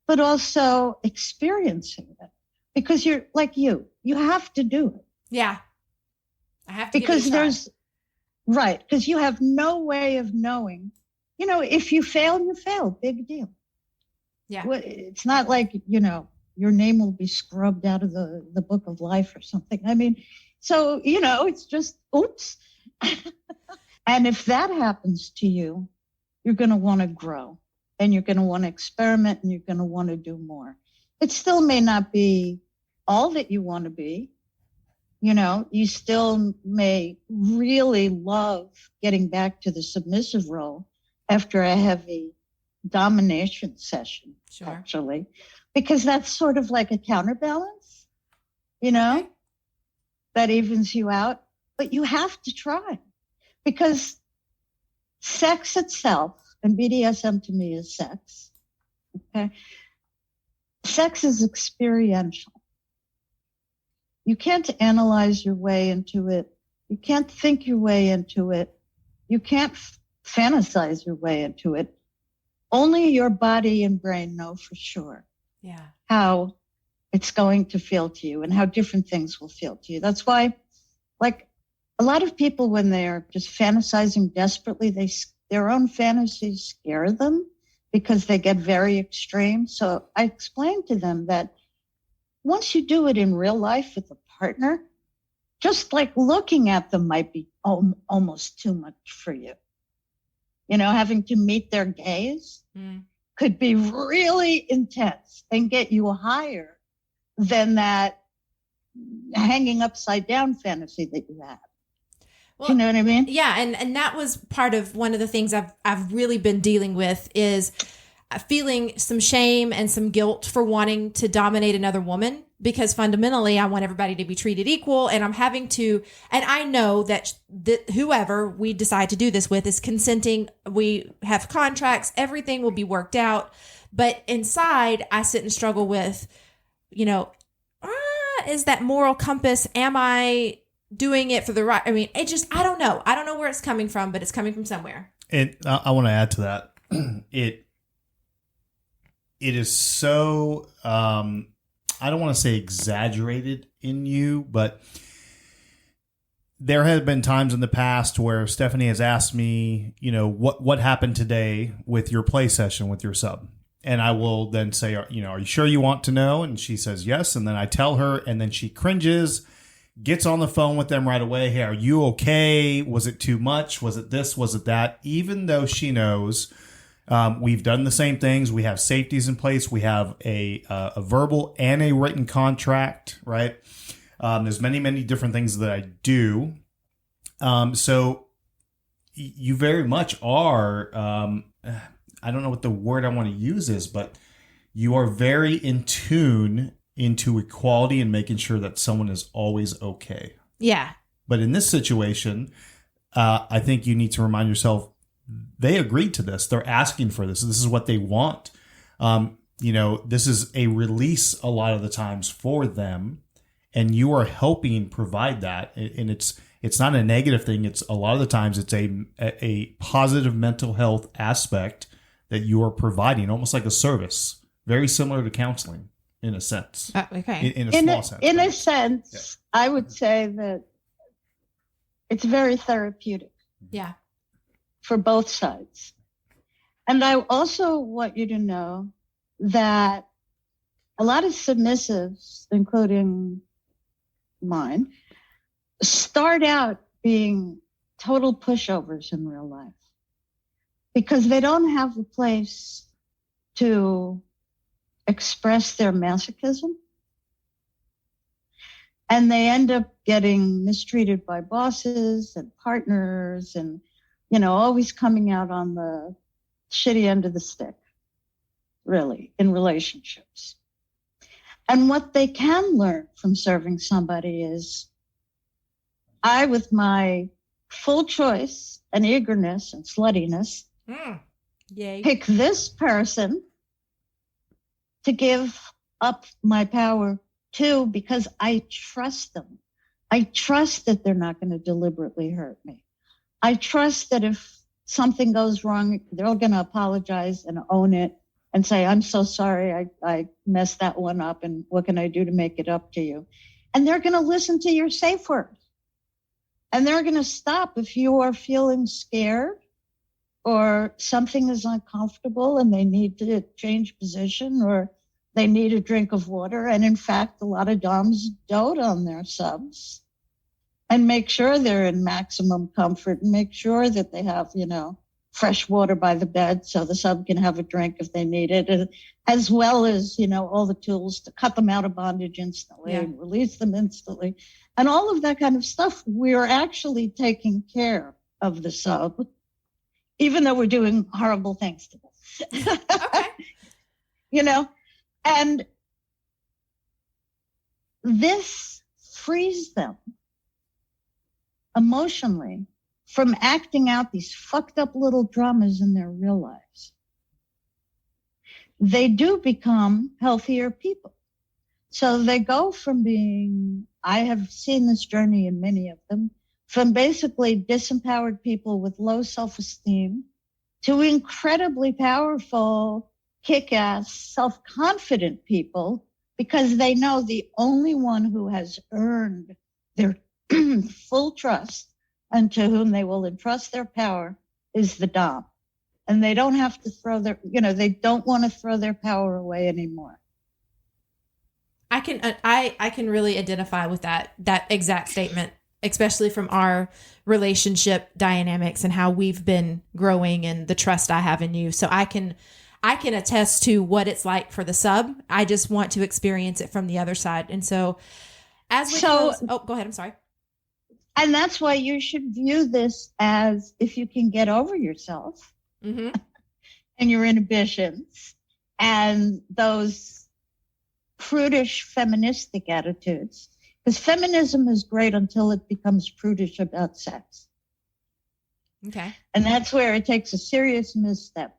But also experiencing it. Because you're like you have to do it. Yeah. I have to because because you have no way of knowing, you know, if you fail, you fail, big deal. Yeah. It's not like, you know, your name will be scrubbed out of the book of life or something. I mean, so, you know, it's just, oops. And if that happens to you, you're going to want to grow, and you're going to want to experiment, and you're going to want to do more. It still may not be all that you want to be. You know, you still may really love getting back to the submissive role after a heavy domination session, actually, because that's sort of like a counterbalance, you know, that evens you out. But you have to try, because sex itself, and BDSM to me is sex, okay? Sex is experiential. You can't analyze your way into it. You can't think your way into it. You can't fantasize your way into it. Only your body and brain know for sure how it's going to feel to you and how different things will feel to you. That's why, like, a lot of people, when they're just fantasizing desperately, their own fantasies scare them because they get very extreme. So I explained to them that once you do it in real life with a partner, just like looking at them might be almost too much for you. You know, having to meet their gaze could be really intense and get you higher than that hanging upside down fantasy that you had. Well, Do you know what I mean? Yeah, and that was part of one of the things I've really been dealing with is feeling some shame and some guilt for wanting to dominate another woman, because fundamentally I want everybody to be treated equal, and I'm having to, and I know that whoever we decide to do this with is consenting. We have contracts, everything will be worked out, but inside I sit and struggle with, is that moral compass? Am I doing it for the right? I mean, I don't know. I don't know where it's coming from, but it's coming from somewhere. And I want to add to that. It is so, I don't want to say exaggerated in you, but there have been times in the past where Stephanie has asked me, what happened today with your play session with your sub? And I will then say, are you sure you want to know? And she says yes. And then I tell her, and then she cringes, gets on the phone with them right away. Hey, are you okay? Was it too much? Was it this? Was it that? Even though she knows we've done the same things. We have safeties in place. We have a verbal and a written contract, right? There's many, many different things that I do. So you very much are, I don't know what the word I want to use is, but you are very in tune into equality and making sure that someone is always okay. Yeah. But in this situation, I think you need to remind yourself, they agreed to this. They're asking for this. This is what they want. This is a release a lot of the times for them, and you are helping provide that. And it's not a negative thing. It's a lot of the times it's a positive mental health aspect that you are providing, almost like a service, very similar to counseling in a sense. Okay. In a small sense. In a sense, yeah. I would say that it's very therapeutic. Yeah. For both sides. And I also want you to know that a lot of submissives, including mine, start out being total pushovers in real life because they don't have a place to express their masochism. And they end up getting mistreated by bosses and partners and always coming out on the shitty end of the stick, really, in relationships. And what they can learn from serving somebody is, I, with my full choice and eagerness and sluttiness, pick this person to give up my power to because I trust them. I trust that they're not going to deliberately hurt me. I trust that if something goes wrong, they're going to apologize and own it and say, I'm so sorry, I messed that one up, and what can I do to make it up to you? And they're going to listen to your safe word. And they're going to stop if you are feeling scared or something is uncomfortable and they need to change position or they need a drink of water. And in fact, a lot of doms dote on their subs and make sure they're in maximum comfort and make sure that they have, fresh water by the bed so the sub can have a drink if they need it, and as well as, all the tools to cut them out of bondage instantly and release them instantly. And all of that kind of stuff, we're actually taking care of the sub, even though we're doing horrible things to them. Okay. And this frees them emotionally from acting out these fucked up little dramas in their real lives. They do become healthier people. So they go from being, I have seen this journey in many of them, from basically disempowered people with low self-esteem to incredibly powerful, kick-ass, self-confident people because they know the only one who has earned their full trust and to whom they will entrust their power is the dom. And they don't have to throw they don't want to throw their power away anymore. I can really identify with that exact statement, especially from our relationship dynamics and how we've been growing and the trust I have in you. So I can I can attest to what it's like for the sub. I just want to experience it from the other side. And so as we close, go ahead. I'm sorry. And that's why you should view this as, if you can get over yourself Mm-hmm. and your inhibitions and those prudish feministic attitudes, because feminism is great until it becomes prudish about sex. Okay. And that's where it takes a serious misstep.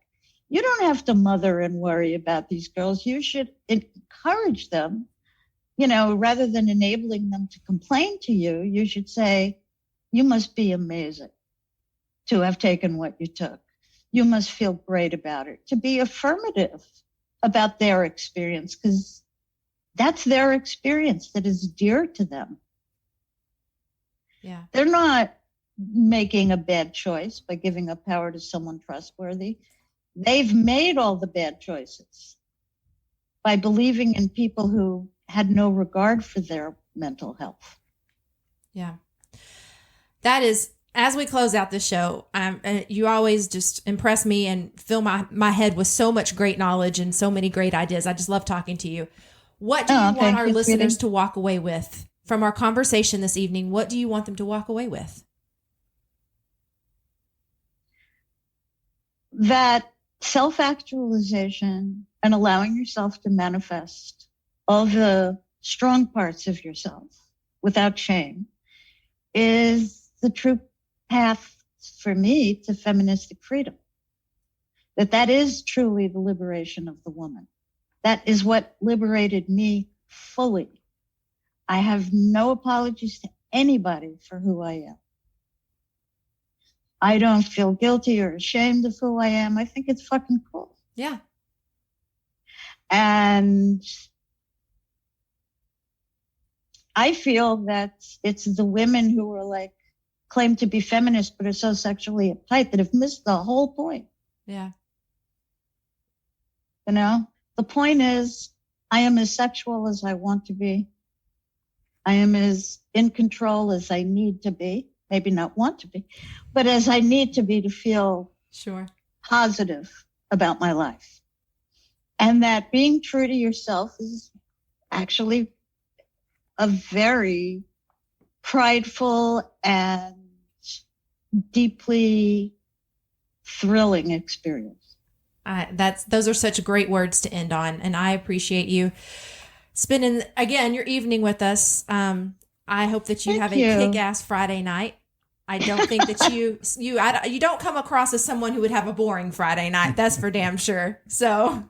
You don't have to mother and worry about these girls. You should encourage them, rather than enabling them to complain to you. You should say, you must be amazing to have taken what you took. You must feel great about it. To be affirmative about their experience, because that's their experience that is dear to them. Yeah. They're not making a bad choice by giving up power to someone trustworthy. They've made all the bad choices by believing in people who had no regard for their mental health. Yeah. That is, as we close out the show, you always just impress me and fill my head with so much great knowledge and so many great ideas. I just love talking to you. What do you want our listeners to walk away with from our conversation this evening? What do you want them to walk away with? That self-actualization and allowing yourself to manifest all the strong parts of yourself without shame is the true path for me to feministic freedom. That is truly the liberation of the woman. That is what liberated me fully. I have no apologies to anybody for who I am. I don't feel guilty or ashamed of who I am. I think it's fucking cool. Yeah. And I feel that it's the women who are claim to be feminists but are so sexually uptight that have missed the whole point. Yeah. The point is, I am as sexual as I want to be. I am as in control as I need to be. Maybe not want to be, but as I need to be to feel positive about my life. And that being true to yourself is actually a very prideful and deeply thrilling experience. Those are such great words to end on, and I appreciate you spending again your evening with us. I hope that you have a kick-ass Friday night. I don't think that you don't come across as someone who would have a boring Friday night. That's for damn sure. So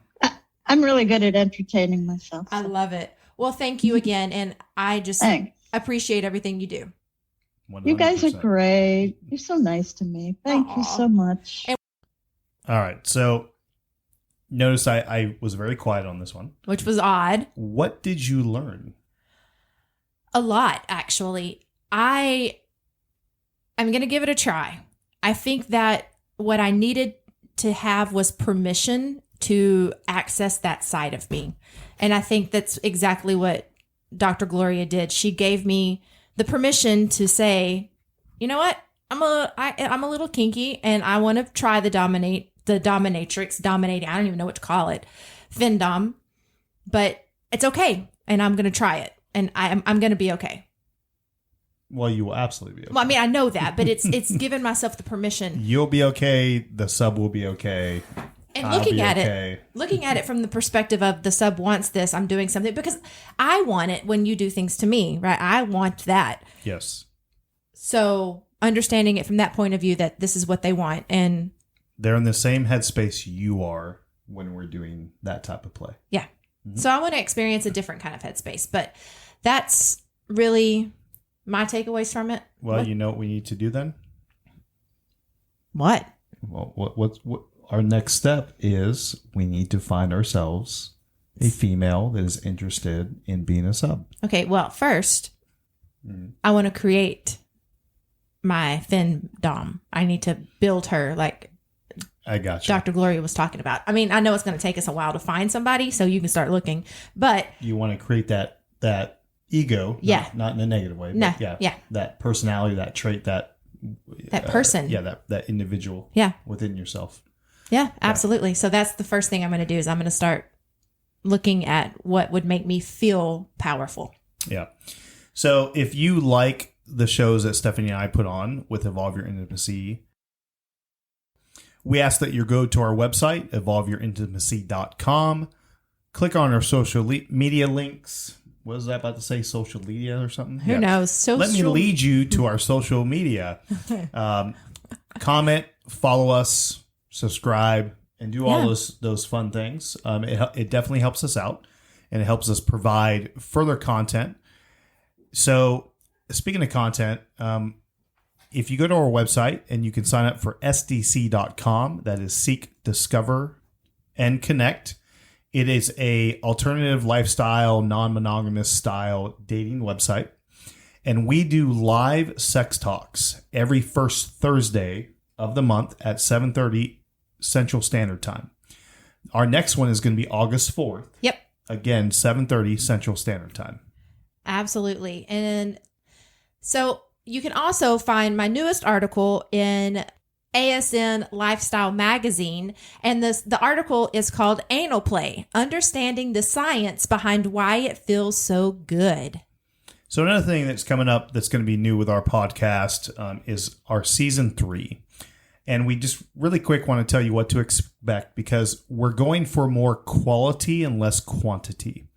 I'm really good at entertaining myself. I love it. Well, thank you again, and I just appreciate everything you do. 100%. You guys are great. You're so nice to me. Thank you so much. All right. So notice I was very quiet on this one. Which was odd. What did you learn? A lot, actually. I'm going to give it a try. I think that what I needed to have was permission to access that side of me. And I think that's exactly what Dr. Gloria did. She gave me the permission to say, you know what? I'm a little kinky and I want to try the dominatrix, dominating. I don't even know what to call it. Femme Domme. But it's okay. And I'm going to try it. And I'm going to be okay. Well, you will absolutely be okay. Well, I mean, I know that, but it's given myself the permission. You'll be okay. The sub will be okay. And looking at it from the perspective of the sub wants this, I'm doing something because I want it when you do things to me, right? I want that. Yes. So understanding it from that point of view that this is what they want, and they're in the same headspace you are when we're doing that type of play. Yeah. Mm-hmm. So I want to experience a different kind of headspace, but that's really my takeaways from it. Well, you know what we need to do then? What? Well, what our next step is we need to find ourselves a female that is interested in being a sub. Okay, well, first, I want to create my Femme Domme. I need to build her like I got you. Dr. Gloria was talking about. I mean, I know it's going to take us a while to find somebody, so you can start looking. But you want to create that ego, not in a negative way. But yeah, that personality, that trait, that person, that individual, within yourself. Yeah, absolutely. So that's the first thing I'm going to do is I'm going to start looking at what would make me feel powerful. Yeah. So if you like the shows that Stephanie and I put on with Evolve Your Intimacy, we ask that you go to our website, evolveyourintimacy.com, click on our social media links. What was that about to say? Social media or something? Who knows? Let me lead you to our social media. Comment, follow us, subscribe, and do all those fun things. It definitely helps us out, and it helps us provide further content. So speaking of content, if you go to our website and you can sign up for SDC.com, that is Seek, Discover, and Connect. It is a alternative lifestyle, non-monogamous style dating website. And we do live sex talks every first Thursday of the month at 7:30 Central Standard Time. Our next one is going to be August 4th. Yep. Again, 7:30 Central Standard Time. Absolutely. And so you can also find my newest article in ASN Lifestyle Magazine. And the article is called Anal Play, Understanding the Science Behind Why It Feels So Good. So another thing that's coming up that's going to be new with our podcast is our season 3. And we just really quick want to tell you what to expect because we're going for more quality and less quantity,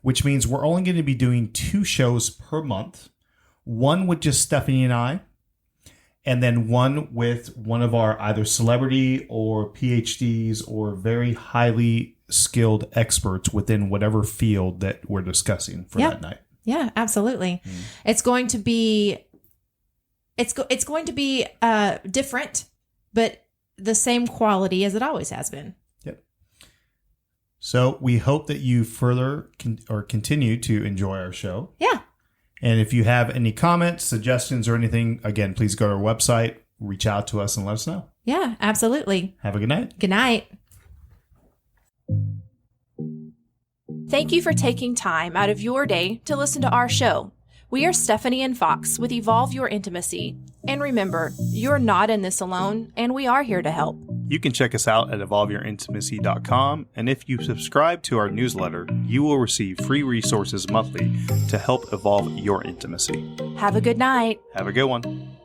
which means we're only going to be doing 2 shows per month. One with just Stephanie and I, and then one with one of our either celebrity or PhDs or very highly skilled experts within whatever field that we're discussing for that night. Yeah, absolutely. It's going to be going to be different, but the same quality as it always has been. Yep. So we hope that you further continue to enjoy our show. Yeah. And if you have any comments, suggestions, or anything, again, please go to our website, reach out to us, and let us know. Yeah, absolutely. Have a good night. Good night. Thank you for taking time out of your day to listen to our show. We are Stephanie and Fox with Evolve Your Intimacy. And remember, you're not in this alone, and we are here to help. You can check us out at evolveyourintimacy.com, and if you subscribe to our newsletter, you will receive free resources monthly to help evolve your intimacy. Have a good night. Have a good one.